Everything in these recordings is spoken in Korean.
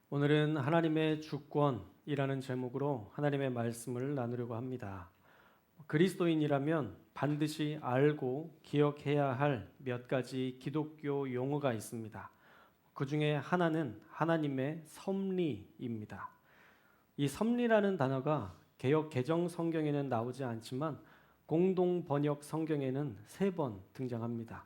오늘은 하나님의 주권이라는 제목으로 하나님의 말씀을 나누려고 합니다. 그리스도인이라면 반드시 알고 기억해야 할 몇 가지 기독교 용어가 있습니다. 그 중에 하나는 하나님의 섭리입니다. 이 섭리라는 단어가 개역 개정 성경에는 나오지 않지만 공동 번역 성경에는 3번 등장합니다.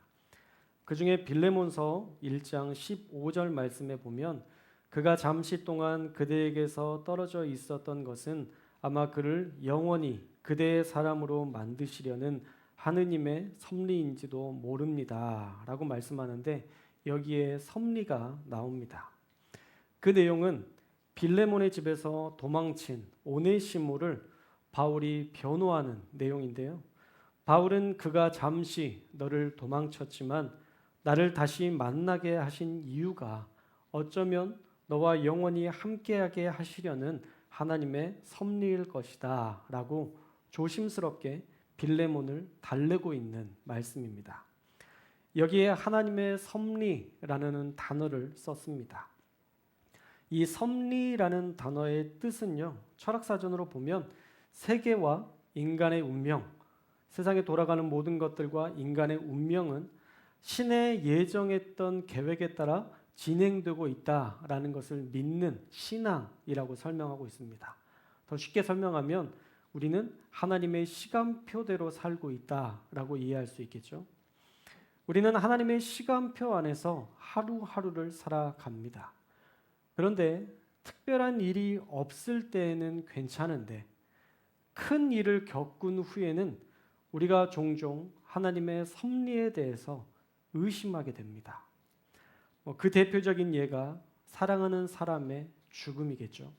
그 중에 빌레몬서 1장 15절 말씀에 보면 그가 잠시 동안 그대에게서 떨어져 있었던 것은 아마 그를 영원히 그대의 사람으로 만드시려는 하느님의 섭리인지도 모릅니다 라고 말씀하는데 여기에 섭리가 나옵니다. 그 내용은 빌레몬의 집에서 도망친 오네시모를 바울이 변호하는 내용인데요. 바울은 그가 잠시 너를 도망쳤지만 나를 다시 만나게 하신 이유가 어쩌면 너와 영원히 함께하게 하시려는 하나님의 섭리일 것이다 라고 조심스럽게 빌레몬을 달래고 있는 말씀입니다. 여기에 하나님의 섭리라는 단어를 썼습니다. 이 섭리라는 단어의 뜻은요, 철학사전으로 보면 세계와 인간의 운명, 세상에 돌아가는 모든 것들과 인간의 운명은 신의 예정했던 계획에 따라 진행되고 있다라는 것을 믿는 신앙이라고 설명하고 있습니다. 더 쉽게 설명하면 우리는 하나님의 시간표대로 살고 있다라고 이해할 수 있겠죠. 우리는 하나님의 시간표 안에서 하루하루를 살아갑니다. 그런데 특별한 일이 없을 때에는 괜찮은데 큰 일을 겪은 후에는 우리가 종종 하나님의 섭리에 대해서 의심하게 됩니다. 그 대표적인 예가 사랑하는 사람의 죽음이겠죠.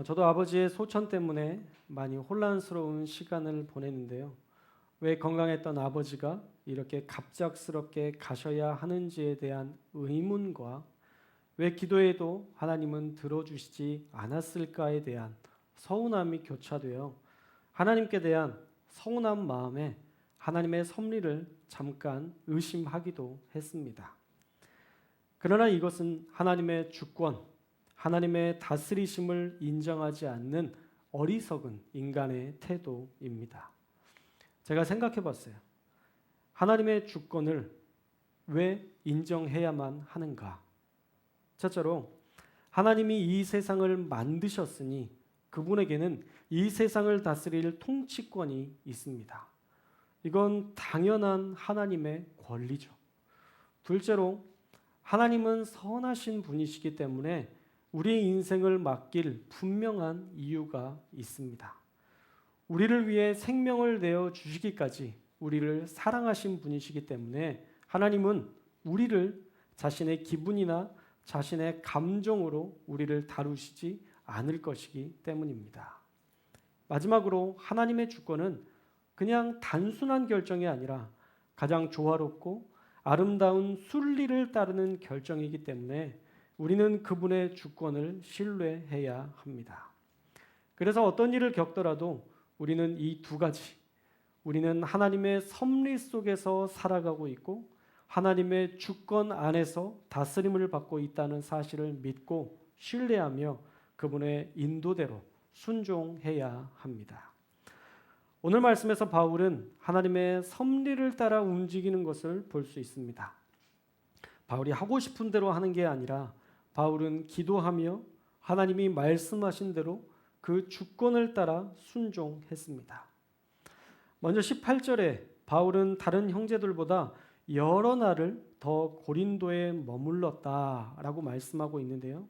저도 아버지의 소천 때문에 많이 혼란스러운 시간을 보냈는데요. 왜 건강했던 아버지가 이렇게 갑작스럽게 가셔야 하는지에 대한 의문과 왜 기도해도 하나님은 들어주시지 않았을까에 대한 서운함이 교차되어 하나님께 대한 서운한 마음에 하나님의 섭리를 잠깐 의심하기도 했습니다. 그러나 이것은 하나님의 주권, 하나님의 다스리심을 인정하지 않는 어리석은 인간의 태도입니다. 제가 생각해 봤어요. 하나님의 주권을 왜 인정해야만 하는가? 첫째로 하나님이 이 세상을 만드셨으니 그분에게는 이 세상을 다스릴 통치권이 있습니다. 이건 당연한 하나님의 권리죠. 둘째로 하나님은 선하신 분이시기 때문에 우리의 인생을 맡길 분명한 이유가 있습니다. 우리를 위해 생명을 내어 주시기까지 우리를 사랑하신 분이시기 때문에 하나님은 우리를 자신의 기분이나 자신의 감정으로 우리를 다루시지 않을 것이기 때문입니다. 마지막으로 하나님의 주권은 그냥 단순한 결정이 아니라 가장 조화롭고 아름다운 순리를 따르는 결정이기 때문에 우리는 그분의 주권을 신뢰해야 합니다. 그래서 어떤 일을 겪더라도 우리는 이 두 가지, 우리는 하나님의 섭리 속에서 살아가고 있고 하나님의 주권 안에서 다스림을 받고 있다는 사실을 믿고 신뢰하며 그분의 인도대로 순종해야 합니다. 오늘 말씀에서 바울은 하나님의 섭리를 따라 움직이는 것을 볼 수 있습니다. 바울이 하고 싶은 대로 하는 게 아니라 바울은 기도하며 하나님이 말씀하신 대로 그 주권을 따라 순종했습니다. 먼저 18절에 바울은 다른 형제들보다 여러 날을 더 고린도에 머물렀다라고 말씀하고 있는데요.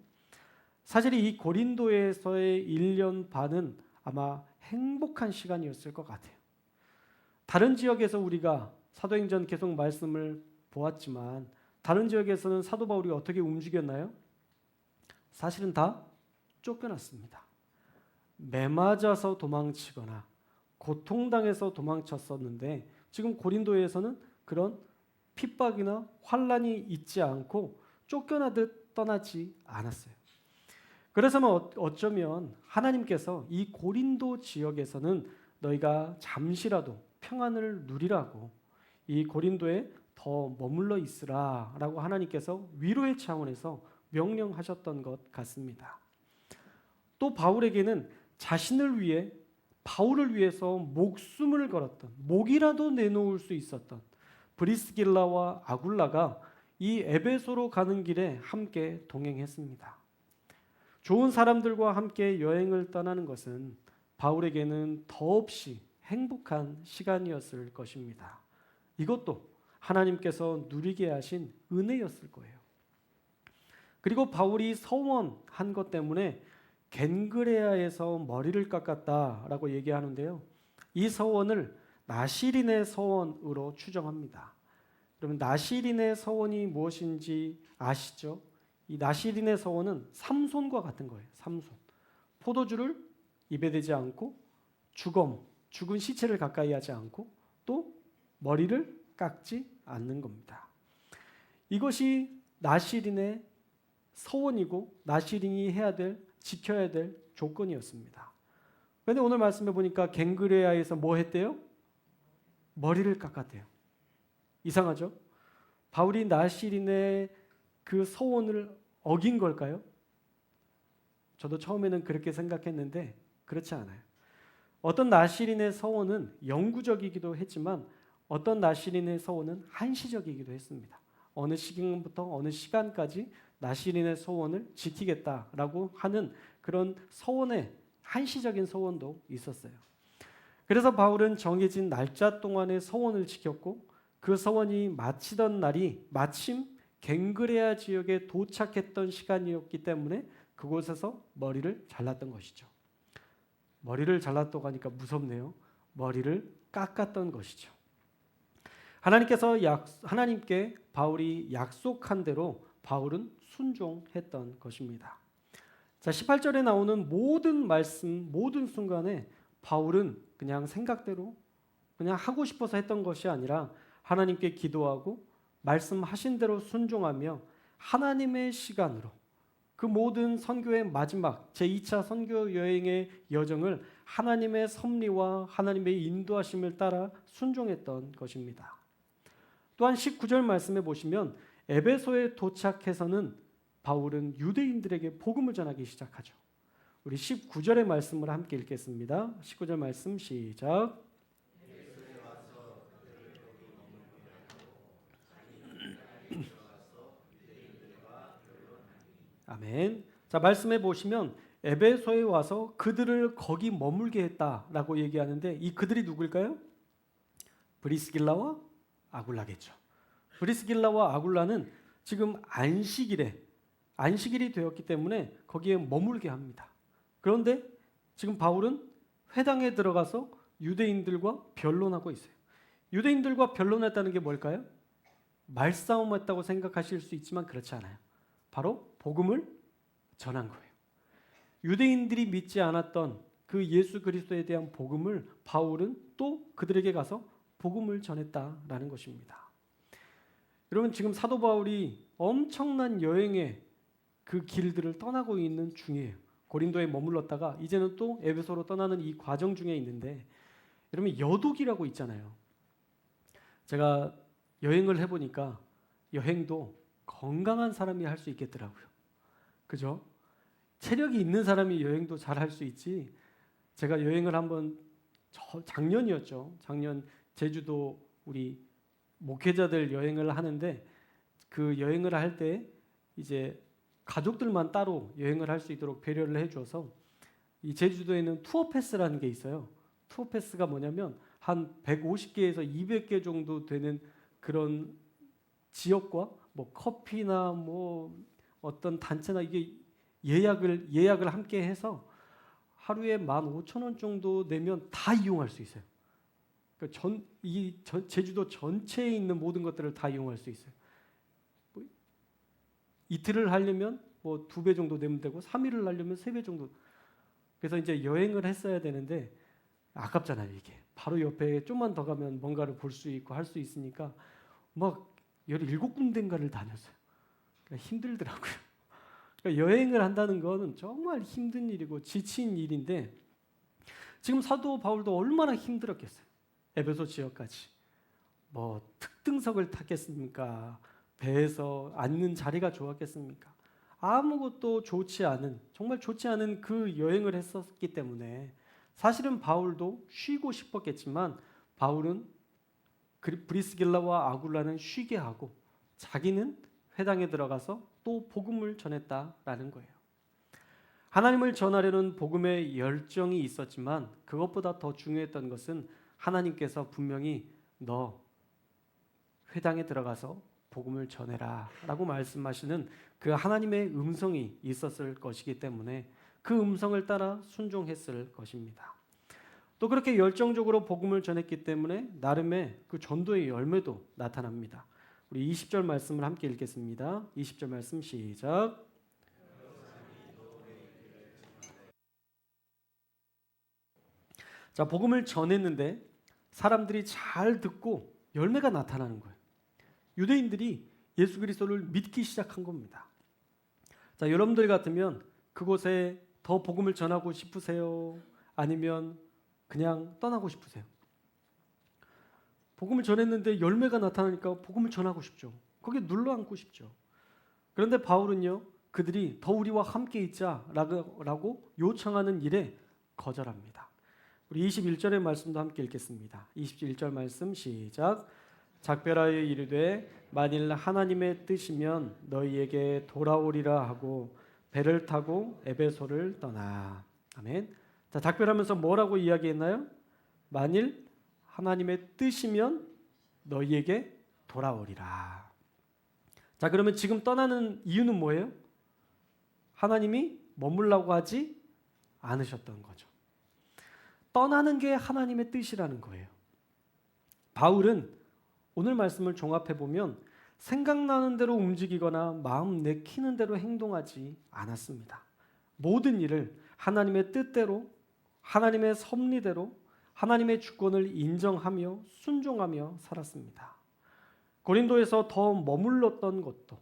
사실 이 고린도에서의 1년 반은 아마 행복한 시간이었을 것 같아요. 다른 지역에서 우리가 사도행전 계속 말씀을 보았지만 다른 지역에서는 사도 바울이 어떻게 움직였나요? 사실은 다 쫓겨났습니다. 매맞아서 도망치거나 고통당해서 도망쳤었는데 지금 고린도에서는 그런 핍박이나 환란이 있지 않고 쫓겨나듯 떠나지 않았어요. 그래서 어쩌면 하나님께서 이 고린도 지역에서는 너희가 잠시라도 평안을 누리라고 이 고린도에 더 머물러 있으라 라고 하나님께서 위로의 차원에서 명령하셨던 것 같습니다. 또 바울에게는 자신을 위해 바울을 위해서 목숨을 걸었던, 목이라도 내놓을 수 있었던 브리스길라와 아굴라가 이 에베소로 가는 길에 함께 동행했습니다. 좋은 사람들과 함께 여행을 떠나는 것은 바울에게는 더없이 행복한 시간이었을 것입니다. 이것도 하나님께서 누리게 하신 은혜였을 거예요. 그리고 바울이 서원한 것 때문에 겐그레아에서 머리를 깎았다라고 얘기하는데요. 이 서원을 나시린의 서원으로 추정합니다. 그러면 나시린의 서원이 무엇인지 아시죠? 이 나시린의 서원은 삼손과 같은 거예요. 삼손. 포도주를 입에 대지 않고 죽은 시체를 가까이 하지 않고 또 머리를 깎지 않는 겁니다. 이것이 나시린의 서원이고 나시린이 지켜야 될 조건이었습니다. 그런데 오늘 말씀해 보니까 갱그레아에서 뭐 했대요? 머리를 깎았대요. 이상하죠? 바울이 나시린의 그 서원을 어긴 걸까요? 저도 처음에는 그렇게 생각했는데 그렇지 않아요. 어떤 나시린의 서원은 영구적이기도 했지만 어떤 나시린의 서원은 한시적이기도 했습니다. 어느 시간부터 어느 시간까지 나시린의 서원을 지키겠다라고 하는 그런 서원의 한시적인 서원도 있었어요. 그래서 바울은 정해진 날짜 동안의 서원을 지켰고 그 서원이 마치던 날이 마침 갱그레아 지역에 도착했던 시간이었기 때문에 그곳에서 머리를 잘랐던 것이죠. 머리를 잘랐다고 하니까 무섭네요. 머리를 깎았던 것이죠. 하나님께 바울이 약속한 대로 바울은 순종했던 것입니다. 자, 18절에 나오는 모든 말씀, 모든 순간에 바울은 그냥 생각대로 그냥 하고 싶어서 했던 것이 아니라 하나님께 기도하고 말씀하신 대로 순종하며 하나님의 시간으로 그 모든 선교의 마지막 제2차 선교 여행의 여정을 하나님의 섭리와 하나님의 인도하심을 따라 순종했던 것입니다. 또한 19절 말씀에 보시면 에베소에 도착해서는 바울은 유대인들에게 복음을 전하기 시작하죠. 우리 19절의 말씀을 함께 읽겠습니다. 19절 말씀 시작. 아멘. 자, 말씀해 보시면 에베소에 와서 그들을 거기 머물게 했다라고 얘기하는데 이 그들이 누구일까요? 브리스길라와 아굴라겠죠. 브리스길라와 아굴라는 지금 안식일이 되었기 때문에 거기에 머물게 합니다. 그런데 지금 바울은 회당에 들어가서 유대인들과 변론하고 있어요. 유대인들과 변론했다는 게 뭘까요? 말싸움했다고 생각하실 수 있지만 그렇지 않아요. 바로 복음을 전한 거예요. 유대인들이 믿지 않았던 그 예수 그리스도에 대한 복음을 바울은 또 그들에게 가서 복음을 전했다라는 것입니다. 여러분 지금 사도 바울이 엄청난 여행의 그 길들을 떠나고 있는 중이에요. 고린도에 머물렀다가 이제는 또 에베소로 떠나는 이 과정 중에 있는데 여러분 여독이라고 있잖아요. 제가 여행을 해보니까 여행도 건강한 사람이 할 수 있겠더라고요. 그죠? 체력이 있는 사람이 여행도 잘 할 수 있지. 제가 여행을 한번 작년이었죠. 작년 제주도 우리 목회자들 여행을 하는데 그 여행을 할 때 이제 가족들만 따로 여행을 할 수 있도록 배려를 해줘서 이 제주도에는 투어 패스라는 게 있어요. 투어 패스가 뭐냐면 한 150개에서 200개 정도 되는 그런 지역과 뭐 커피나 뭐 어떤 단체나 이게 예약을 함께 해서 하루에 15,000원 정도 내면 다 이용할 수 있어요. 그러니까 제주도 전체에 있는 모든 것들을 다 이용할 수 있어요. 뭐 이틀을 하려면 뭐 2배 정도 내면 되고 3일을 하려면 3배 정도. 그래서 이제 여행을 했어야 되는데 아깝잖아요, 이게. 바로 옆에 좀만 더 가면 뭔가를 볼 수 있고 할 수 있으니까 막 17군데인가를 다녔어요. 그러니까 힘들더라고요. 그러니까 여행을 한다는 거는 정말 힘든 일이고 지친 일인데 지금 사도 바울도 얼마나 힘들었겠어요. 에베소 지역까지. 뭐 특등석을 탔겠습니까? 배에서 앉는 자리가 좋았겠습니까? 아무것도 좋지 않은, 정말 좋지 않은 그 여행을 했었기 때문에 사실은 바울도 쉬고 싶었겠지만 바울은 브리스길라와 아굴라는 쉬게 하고 자기는 회당에 들어가서 또 복음을 전했다라는 거예요. 하나님을 전하려는 복음의 열정이 있었지만 그것보다 더 중요했던 것은 하나님께서 분명히 너 회당에 들어가서 복음을 전해라 라고 말씀하시는 그 하나님의 음성이 있었을 것이기 때문에 그 음성을 따라 순종했을 것입니다. 또 그렇게 열정적으로 복음을 전했기 때문에 나름의 그 전도의 열매도 나타납니다. 우리 20절 말씀을 함께 읽겠습니다. 20절 말씀 시작. 자, 복음을 전했는데 사람들이 잘 듣고 열매가 나타나는 거예요. 유대인들이 예수 그리스도를 믿기 시작한 겁니다. 자, 여러분들 같으면 그곳에 더 복음을 전하고 싶으세요? 아니면 그냥 떠나고 싶으세요? 복음을 전했는데 열매가 나타나니까 복음을 전하고 싶죠. 거기에 눌러앉고 싶죠. 그런데 바울은요, 그들이 더 우리와 함께 있자라고 요청하는 일에 거절합니다. 우리 21절의 말씀도 함께 읽겠습니다. 21절 말씀 시작. 작별하여 이르되 만일 하나님의 뜻이면 너희에게 돌아오리라 하고 배를 타고 에베소를 떠나. 아멘. 자, 작별하면서 뭐라고 이야기했나요? 만일 하나님의 뜻이면 너희에게 돌아오리라. 자, 그러면 지금 떠나는 이유는 뭐예요? 하나님이 머물라고 하지 않으셨던 거죠. 떠나는 게 하나님의 뜻이라는 거예요. 바울은 오늘 말씀을 종합해 보면 생각나는 대로 움직이거나 마음 내키는 대로 행동하지 않았습니다. 모든 일을 하나님의 뜻대로, 하나님의 섭리대로, 하나님의 주권을 인정하며 순종하며 살았습니다. 고린도에서 더 머물렀던 것도,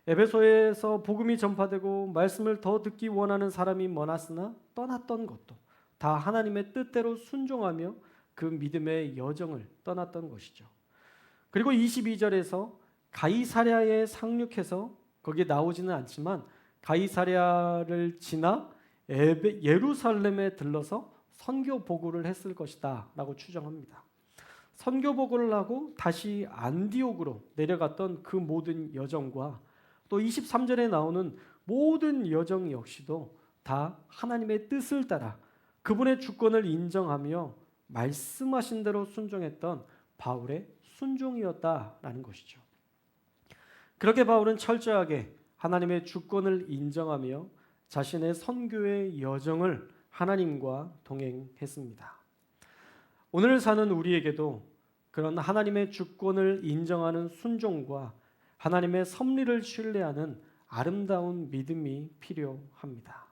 에베소에서 복음이 전파되고 말씀을 더 듣기 원하는 사람이 많았으나 떠났던 것도 다 하나님의 뜻대로 순종하며 그 믿음의 여정을 떠났던 것이죠. 그리고 22절에서 가이사랴에 상륙해서 거기에 나오지는 않지만 가이사랴를 지나 예루살렘에 들러서 선교 보고를 했을 것이다 라고 추정합니다. 선교 보고를 하고 다시 안디옥으로 내려갔던 그 모든 여정과 또 23절에 나오는 모든 여정 역시도 다 하나님의 뜻을 따라 그분의 주권을 인정하며 말씀하신 대로 순종했던 바울의 순종이었다라는 것이죠. 그렇게 바울은 철저하게 하나님의 주권을 인정하며 자신의 선교의 여정을 하나님과 동행했습니다. 오늘 사는 우리에게도 그런 하나님의 주권을 인정하는 순종과 하나님의 섭리를 신뢰하는 아름다운 믿음이 필요합니다.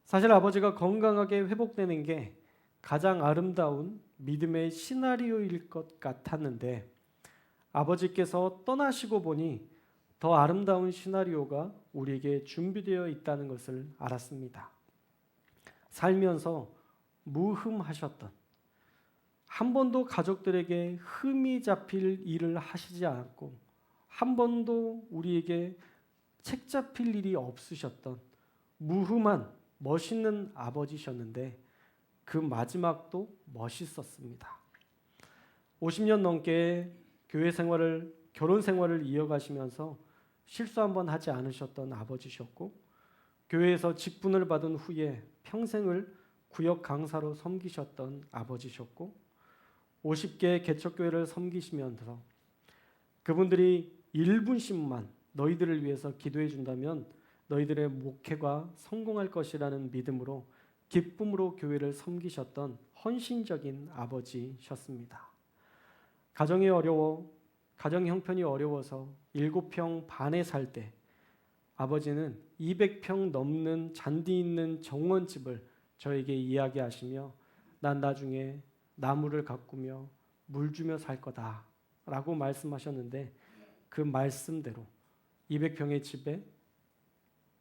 사실 아버지가 건강하게 회복되는 게 가장 아름다운 믿음의 시나리오일 것 같았는데 아버지께서 떠나시고 보니 더 아름다운 시나리오가 우리에게 준비되어 있다는 것을 알았습니다. 살면서 무흠하셨던, 한 번도 가족들에게 흠이 잡힐 일을 하시지 않았고 한 번도 우리에게 책 잡힐 일이 없으셨던 무흠한 멋있는 아버지셨는데 그 마지막도 멋있었습니다. 50년 넘게 교회 생활을, 결혼 생활을 이어가시면서 실수 한 번 하지 않으셨던 아버지셨고 교회에서 직분을 받은 후에 평생을 구역 강사로 섬기셨던 아버지셨고 50개 개척교회를 섬기시면서 그분들이 1분씩만 너희들을 위해서 기도해 준다면 너희들의 목회가 성공할 것이라는 믿음으로 기쁨으로 교회를 섬기셨던 헌신적인 아버지셨습니다. 가정 형편이 어려워서 7평 반에 살 때 아버지는 200평 넘는 잔디 있는 정원집을 저에게 이야기하시며 난 나중에 나무를 가꾸며 물 주며 살 거다 라고 말씀하셨는데 그 말씀대로 200평의 집에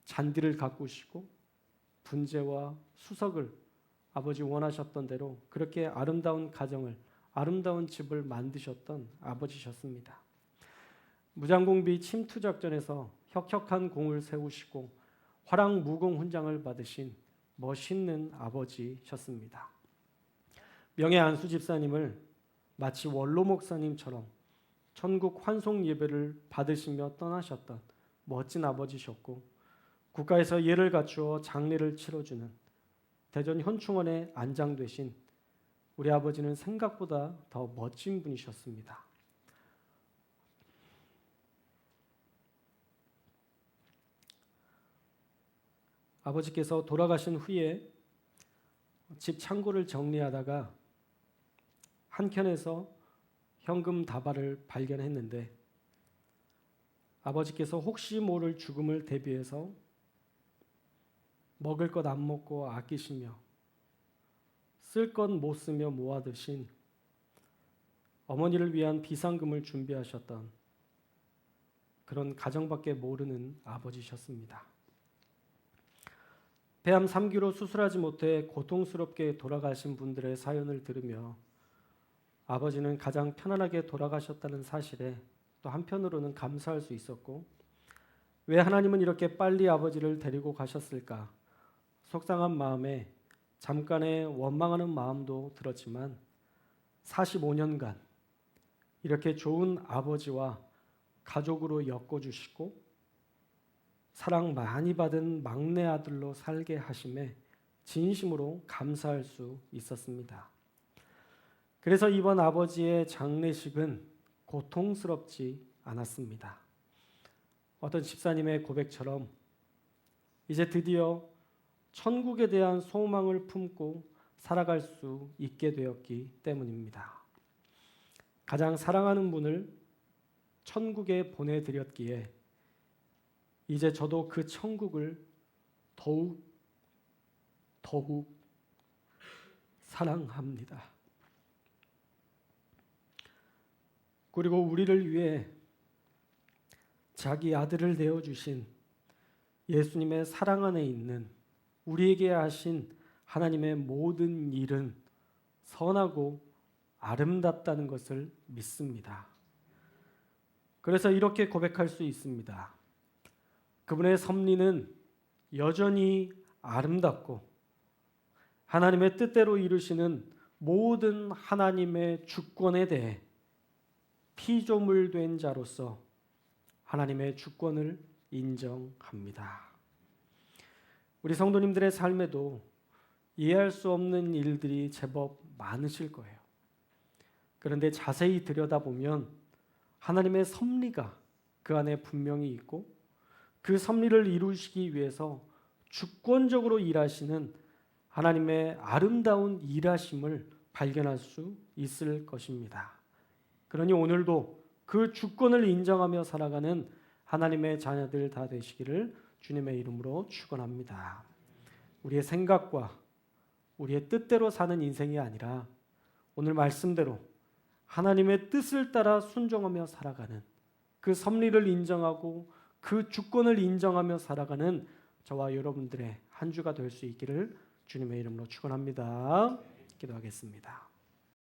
잔디를 가꾸시고 분재와 수석을 아버지 원하셨던 대로 그렇게 아름다운 가정을, 아름다운 집을 만드셨던 아버지셨습니다. 무장공비 침투작전에서 혁혁한 공을 세우시고 화랑무공훈장을 받으신 멋있는 아버지셨습니다. 명예 안수 집사님을 마치 원로 목사님처럼 천국 환송 예배를 받으시며 떠나셨던 멋진 아버지셨고, 국가에서 예를 갖추어 장례를 치러주는 대전 현충원에 안장되신 우리 아버지는 생각보다 더 멋진 분이셨습니다. 아버지께서 돌아가신 후에 집 창고를 정리하다가 한켠에서 현금 다발을 발견했는데, 아버지께서 혹시 모를 죽음을 대비해서 먹을 것 안 먹고 아끼시며 쓸 것 못 쓰며 모아두신 어머니를 위한 비상금을 준비하셨던 그런 가정밖에 모르는 아버지셨습니다. 폐암 3기로 수술하지 못해 고통스럽게 돌아가신 분들의 사연을 들으며 아버지는 가장 편안하게 돌아가셨다는 사실에 또 한편으로는 감사할 수 있었고, 왜 하나님은 이렇게 빨리 아버지를 데리고 가셨을까 속상한 마음에 잠깐의 원망하는 마음도 들었지만, 45년간 이렇게 좋은 아버지와 가족으로 엮어주시고 사랑 많이 받은 막내 아들로 살게 하심에 진심으로 감사할 수 있었습니다. 그래서 이번 아버지의 장례식은 고통스럽지 않았습니다. 어떤 집사님의 고백처럼 이제 드디어 천국에 대한 소망을 품고 살아갈 수 있게 되었기 때문입니다. 가장 사랑하는 분을 천국에 보내드렸기에 이제 저도 그 천국을 더욱 사랑합니다. 그리고 우리를 위해 자기 아들을 내어주신 예수님의 사랑 안에 있는 우리에게 하신 하나님의 모든 일은 선하고 아름답다는 것을 믿습니다. 그래서 이렇게 고백할 수 있습니다. 그분의 섭리는 여전히 아름답고 하나님의 뜻대로 이루시는 모든 하나님의 주권에 대해 피조물 된 자로서 하나님의 주권을 인정합니다. 우리 성도님들의 삶에도 이해할 수 없는 일들이 제법 많으실 거예요. 그런데 자세히 들여다보면 하나님의 섭리가 그 안에 분명히 있고, 그 섭리를 이루시기 위해서 주권적으로 일하시는 하나님의 아름다운 일하심을 발견할 수 있을 것입니다. 그러니 오늘도 그 주권을 인정하며 살아가는 하나님의 자녀들 다 되시기를 주님의 이름으로 축원합니다. 우리의 생각과 우리의 뜻대로 사는 인생이 아니라 오늘 말씀대로 하나님의 뜻을 따라 순종하며 살아가는, 그 섭리를 인정하고 그 주권을 인정하며 살아가는 저와 여러분들의 한 주가 될 수 있기를 주님의 이름으로 축원합니다. 기도하겠습니다.